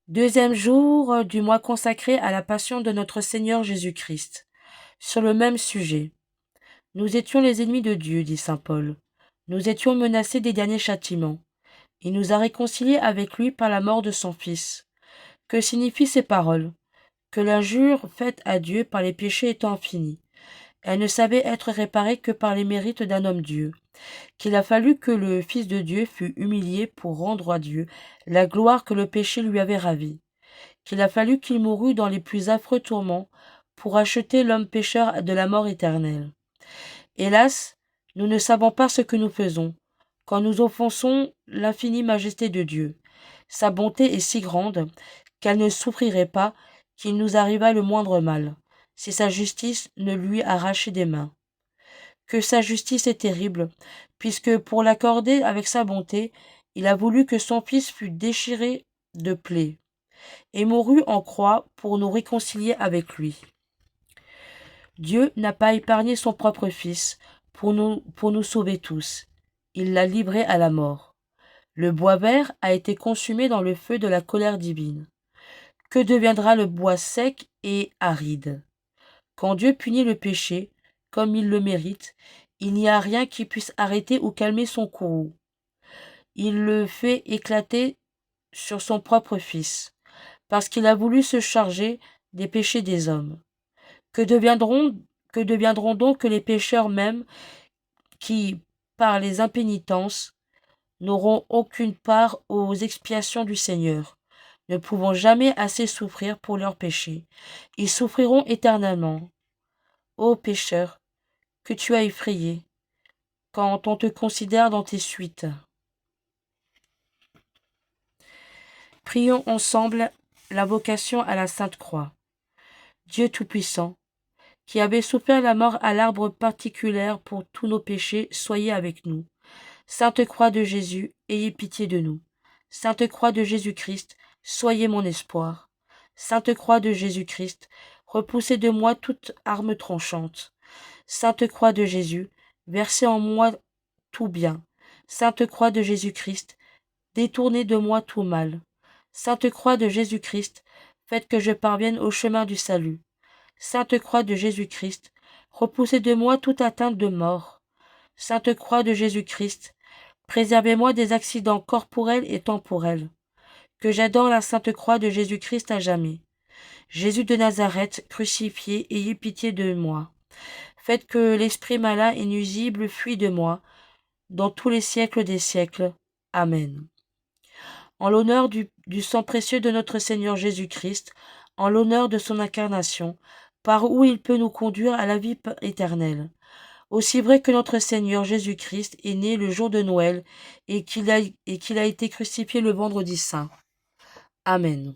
Deuxième jour du mois consacré à la passion de notre Seigneur Jésus-Christ. Sur le même sujet. Nous étions les ennemis de Dieu, dit saint Paul. Nous étions menacés des derniers châtiments. Il nous a réconciliés avec lui par la mort de son Fils. Que signifient ces paroles? Que l'injure faite à Dieu par les péchés étant finie, elle ne savait être réparée que par les mérites d'un homme-Dieu, qu'il a fallu que le Fils de Dieu fût humilié pour rendre à Dieu la gloire que le péché lui avait ravie, qu'il a fallu qu'il mourût dans les plus affreux tourments pour acheter l'homme pécheur de la mort éternelle. Hélas, nous ne savons pas ce que nous faisons, quand nous offensons l'infinie majesté de Dieu. Sa bonté est si grande qu'elle ne souffrirait pas qu'il nous arrivât le moindre mal, si sa justice ne lui arrachait des mains. Que sa justice est terrible, puisque pour l'accorder avec sa bonté, il a voulu que son Fils fût déchiré de plaies, et mourut en croix pour nous réconcilier avec lui. Dieu n'a pas épargné son propre Fils pour nous sauver tous. Il l'a livré à la mort. Le bois vert a été consumé dans le feu de la colère divine. Que deviendra le bois sec et aride? Quand Dieu punit le péché, comme il le mérite, il n'y a rien qui puisse arrêter ou calmer son courroux. Il le fait éclater sur son propre Fils, parce qu'il a voulu se charger des péchés des hommes. Que deviendront donc les pécheurs mêmes qui, par les impénitences, n'auront aucune part aux expiations du Seigneur, ne pouvant jamais assez souffrir pour leurs péchés? Ils souffriront éternellement. Ô pécheur, que tu as effrayé, quand on te considère dans tes suites. Prions ensemble l'invocation à la Sainte Croix. Dieu Tout-Puissant, qui avait souffert la mort à l'arbre particulière pour tous nos péchés, soyez avec nous. Sainte Croix de Jésus, ayez pitié de nous. Sainte Croix de Jésus-Christ, soyez mon espoir. Sainte Croix de Jésus-Christ, repoussez de moi toute arme tranchante. Sainte Croix de Jésus, versez en moi tout bien. Sainte Croix de Jésus-Christ, détournez de moi tout mal. Sainte Croix de Jésus-Christ, faites que je parvienne au chemin du salut. Sainte Croix de Jésus-Christ, repoussez de moi toute atteinte de mort. Sainte Croix de Jésus-Christ, préservez-moi des accidents corporels et temporels. Que j'adore la Sainte Croix de Jésus-Christ à jamais. Jésus de Nazareth, crucifié, ayez pitié de moi. Faites que l'esprit malin et nuisible fuit de moi, dans tous les siècles des siècles. Amen. En l'honneur du sang précieux de notre Seigneur Jésus-Christ, en l'honneur de son incarnation, par où il peut nous conduire à la vie éternelle. Aussi vrai que notre Seigneur Jésus-Christ est né le jour de Noël et qu'il a été crucifié le vendredi saint. Amen.